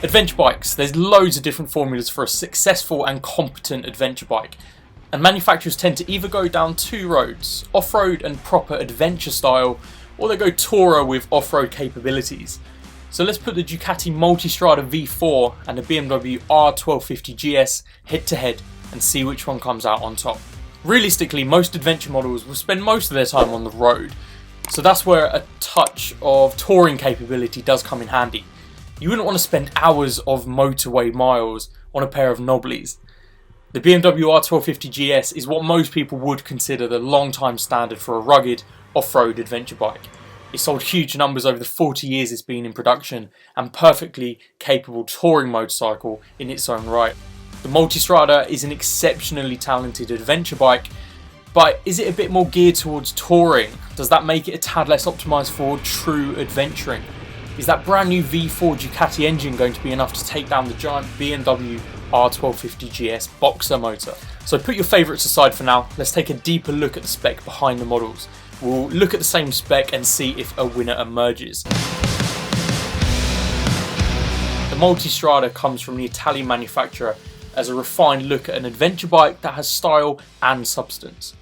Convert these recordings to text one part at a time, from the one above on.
Adventure bikes. There's loads of different formulas for a successful and competent adventure bike. And manufacturers tend to either go down two roads, off-road and proper adventure style, or they go tourer with off-road capabilities. So let's put the Ducati Multistrada V4 and the BMW R 1250 GS head to head and see which one comes out on top. Realistically, most adventure models will spend most of their time on the road, so that's where a touch of touring capability does come in handy. You wouldn't want to spend hours of motorway miles on a pair of knobblies. The BMW R 1250 GS is what most people would consider the long-time standard for a rugged off-road adventure bike. It sold huge numbers over the 40 years it's been in production and perfectly capable touring motorcycle in its own right. The Multistrada is an exceptionally talented adventure bike, but is it a bit more geared towards touring? Does that make it a tad less optimised for true adventuring? Is that brand new V4 Ducati engine going to be enough to take down the giant BMW R 1250 GS boxer motor? So put your favourites aside for now, let's take a deeper look at the spec behind the models. We'll look at the same spec and see if a winner emerges. The Multistrada comes from the Italian manufacturer as a refined look at an adventure bike that has style and substance.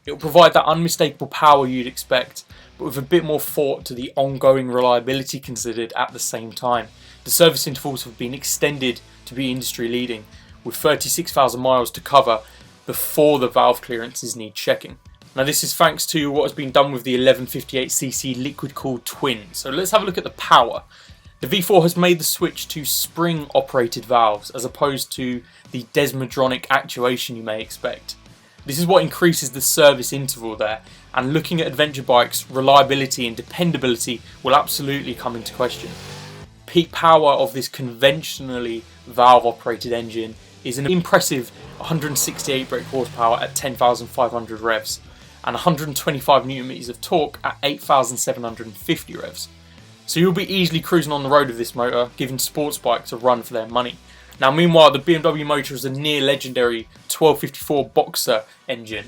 It will provide that unmistakable power you'd expect, but with a bit more thought to the ongoing reliability considered at the same time. The service intervals have been extended to be industry leading, with 36,000 miles to cover before the valve clearances need checking. Now this is thanks to what has been done with the 1158cc liquid cooled twin. So let's have a look at the power. The V4 has made the switch to spring operated valves as opposed to the desmodronic actuation you may expect. This is what increases the service interval there, and looking at adventure bikes, reliability and dependability will absolutely come into question. Peak power of this conventionally valve operated engine is an impressive 168 brake horsepower at 10,500 revs and 125 Nm of torque at 8,750 revs. So you'll be easily cruising on the road with this motor, giving sports bikes a run for their money. Now meanwhile, the BMW motor is a near legendary 1254 Boxer engine,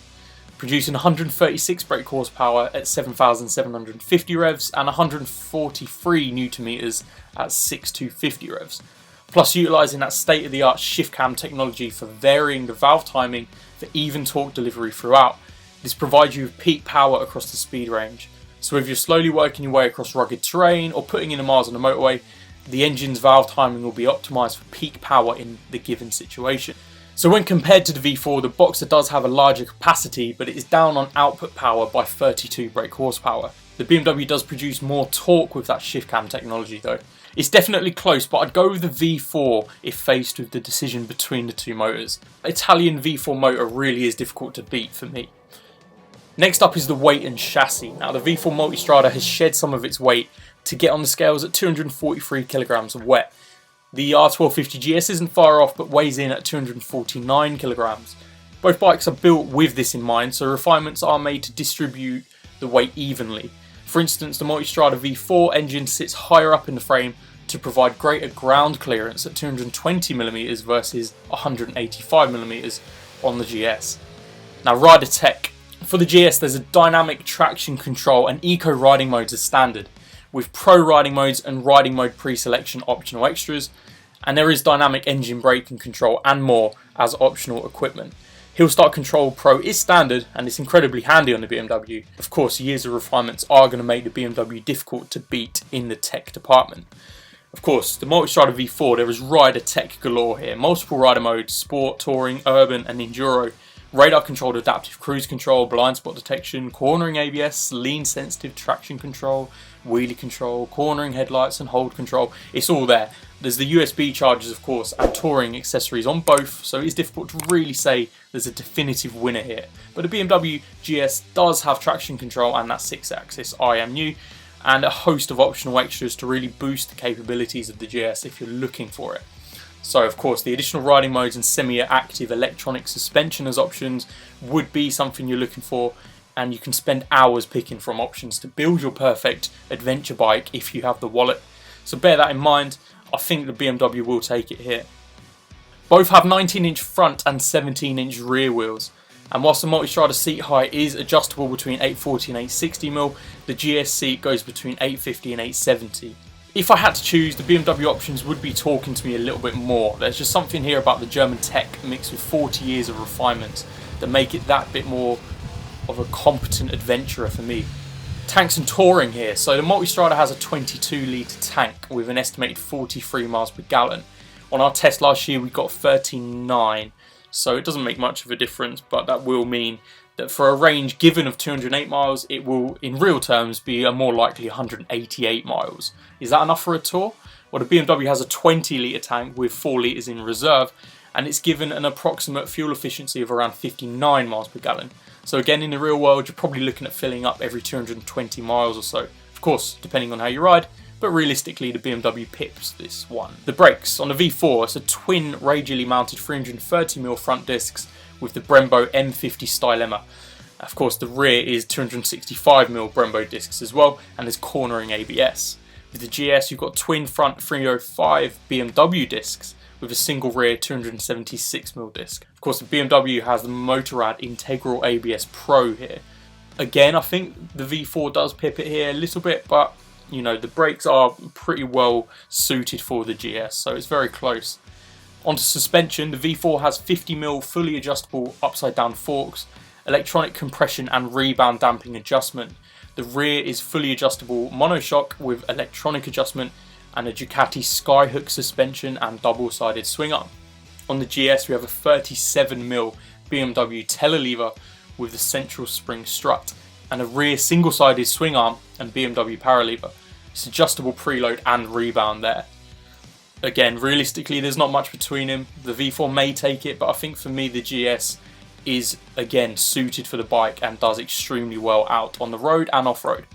producing 136 brake horsepower at 7,750 revs and 143 Nm at 6,250 revs, plus utilising that state-of-the-art shift cam technology for varying the valve timing for even torque delivery throughout. This provides you with peak power across the speed range. So if you're slowly working your way across rugged terrain or putting in the miles on the motorway, the engine's valve timing will be optimised for peak power in the given situation. So when compared to the V4, the Boxer does have a larger capacity, but it is down on output power by 32 brake horsepower. The BMW does produce more torque with that shift cam technology though. It's definitely close, but I'd go with the V4 if faced with the decision between the two motors. Italian V4 motor really is difficult to beat for me. Next up is the weight and chassis. Now the V4 Multistrada has shed some of its weight to get on the scales at 243 kilograms of wet. The R 1250 GS isn't far off but weighs in at 249 kilograms. Both bikes are built with this in mind, so refinements are made to distribute the weight evenly. For instance, the Multistrada V4 engine sits higher up in the frame to provide greater ground clearance at 220mm versus 185mm on the GS. Now rider tech. For the GS there's a dynamic traction control and eco riding modes as standard, with pro riding modes and riding mode pre-selection optional extras, and there is dynamic engine braking control and more as optional equipment. Hill Start Control Pro is standard and it's incredibly handy on the BMW. Of course, years of refinements are going to make the BMW difficult to beat in the tech department. Of course, the Multistrada V4, there is rider tech galore here. Multiple rider modes, sport, touring, urban and enduro. Radar controlled adaptive cruise control, blind spot detection, cornering ABS, lean sensitive traction control, wheelie control, cornering headlights and hold control. It's all there. There's the USB chargers of course and touring accessories on both, so it's difficult to really say there's a definitive winner here. But the BMW GS does have traction control and that 6-axis IMU and a host of optional extras to really boost the capabilities of the GS if you're looking for it. So of course the additional riding modes and semi-active electronic suspension as options would be something you're looking for, and you can spend hours picking from options to build your perfect adventure bike if you have the wallet. So bear that in mind. I think the BMW will take it here. Both have 19-inch front and 17-inch rear wheels, and whilst the Multistrada seat height is adjustable between 840 and 860mm, the GS seat goes between 850 and 870. If I had to choose, the BMW options would be talking to me a little bit more. There's just something here about the German tech mixed with 40 years of refinements that make it that bit more of a competent adventurer for me. Tanks and touring here. So the Multistrada has a 22 litre tank with an estimated 43 miles per gallon. On our test last year we got 39, so it doesn't make much of a difference, but that will mean that for a range given of 208 miles, it will, in real terms, be a more likely 188 miles. Is that enough for a tour? Well, the BMW has a 20 litre tank with 4 litres in reserve, and it's given an approximate fuel efficiency of around 59 miles per gallon. So again, in the real world, you're probably looking at filling up every 220 miles or so. Of course, depending on how you ride, but realistically the BMW pips this one. The brakes on the V4, it's a twin radially mounted 330mm front discs with the Brembo M50 Stylemma. Of course, the rear is 265mm Brembo discs as well, and there's cornering ABS. With the GS, you've got twin front 305 BMW discs with a single rear 276mm disc. Of course, the BMW has the Motorrad Integral ABS Pro here. Again, I think the V4 does pip it here a little bit, but you know, the brakes are pretty well suited for the GS, so it's very close. Onto suspension, the V4 has 50mm fully adjustable upside down forks, electronic compression and rebound damping adjustment. The rear is fully adjustable monoshock with electronic adjustment and a Ducati skyhook suspension and double-sided swing arm. On the GS we have a 37mm BMW telelever with the central spring strut and a rear single-sided swing arm and BMW power lever. It's adjustable preload and rebound there. Again, realistically there's not much between them. The V4 may take it, but I think for me the GS is again suited for the bike and does extremely well out on the road and off-road.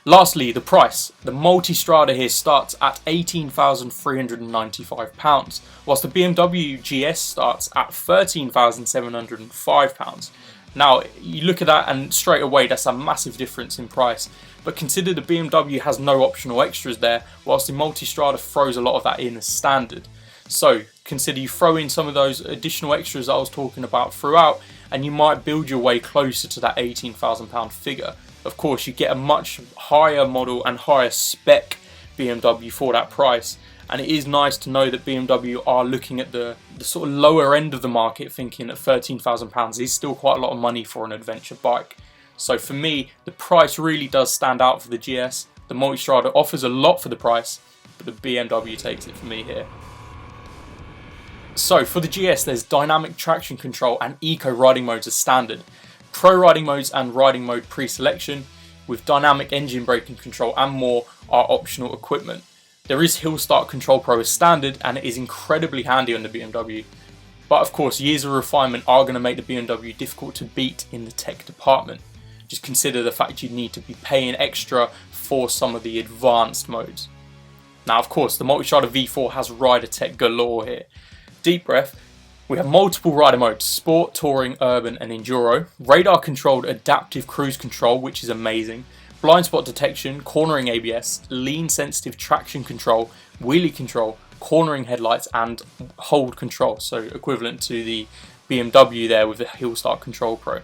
Lastly, the price. The Multistrada here starts at £18,395, whilst the BMW GS starts at £13,705. Now, you look at that and straight away that's a massive difference in price. But consider the BMW has no optional extras there, whilst the Multistrada throws a lot of that in as standard. So consider you throw in some of those additional extras I was talking about throughout, and you might build your way closer to that £18,000 figure. Of course, you get a much higher model and higher spec BMW for that price. And it is nice to know that BMW are looking at the sort of lower end of the market, thinking that £13,000 is still quite a lot of money for an adventure bike. So for me, the price really does stand out for the GS. The Multistrada offers a lot for the price, but the BMW takes it for me here. So for the GS, there's dynamic traction control and eco riding modes as standard, pro riding modes and riding mode pre-selection, with dynamic engine braking control and more are optional equipment. There is Hill Start Control Pro as standard, and it is incredibly handy on the BMW. But of course, years of refinement are going to make the BMW difficult to beat in the tech department. Just consider the fact you need to be paying extra for some of the advanced modes. Now, of course, the Multistrada V4 has rider tech galore here. Deep breath. We have multiple rider modes: Sport, Touring, Urban and Enduro. Radar controlled adaptive cruise control, which is amazing. Blind spot detection, cornering ABS, lean sensitive traction control, wheelie control, cornering headlights and hold control, so equivalent to the BMW there with the Hill Start Control Pro.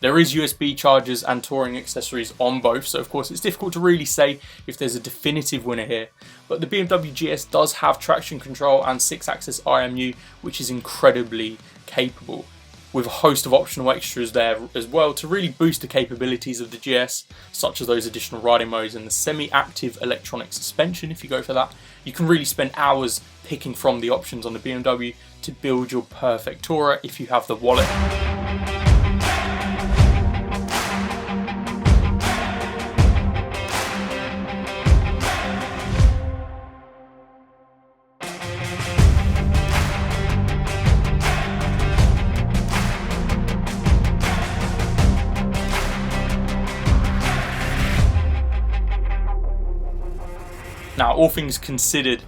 There is USB chargers and touring accessories on both, so of course it's difficult to really say if there's a definitive winner here. But the BMW GS does have traction control and 6-axis IMU, which is incredibly capable, with a host of optional extras there as well to really boost the capabilities of the GS, such as those additional riding modes and the semi-active electronic suspension. If you go for that, you can really spend hours picking from the options on the BMW to build your perfect tourer if you have the wallet. Now, all things considered,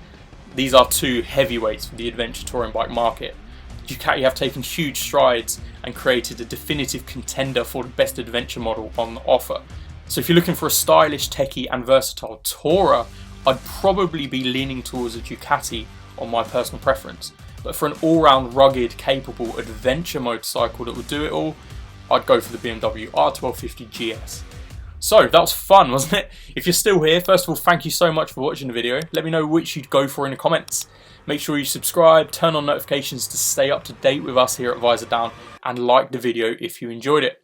these are two heavyweights for the adventure touring bike market. Ducati have taken huge strides and created a definitive contender for the best adventure model on the offer. So if you're looking for a stylish, techie and versatile tourer, I'd probably be leaning towards a Ducati on my personal preference. But for an all-round rugged, capable adventure motorcycle that would do it all, I'd go for the BMW R1250 GS. So that was fun, wasn't it? If you're still here, first of all, thank you so much for watching the video. Let me know which you'd go for in the comments. Make sure you subscribe, turn on notifications to stay up to date with us here at Visordown, and like the video if you enjoyed it.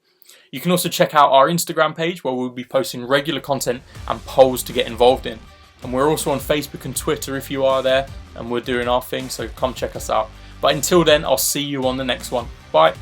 You can also check out our Instagram page where we'll be posting regular content and polls to get involved in. And we're also on Facebook and Twitter if you are there, and we're doing our thing, so come check us out. But until then, I'll see you on the next one. Bye.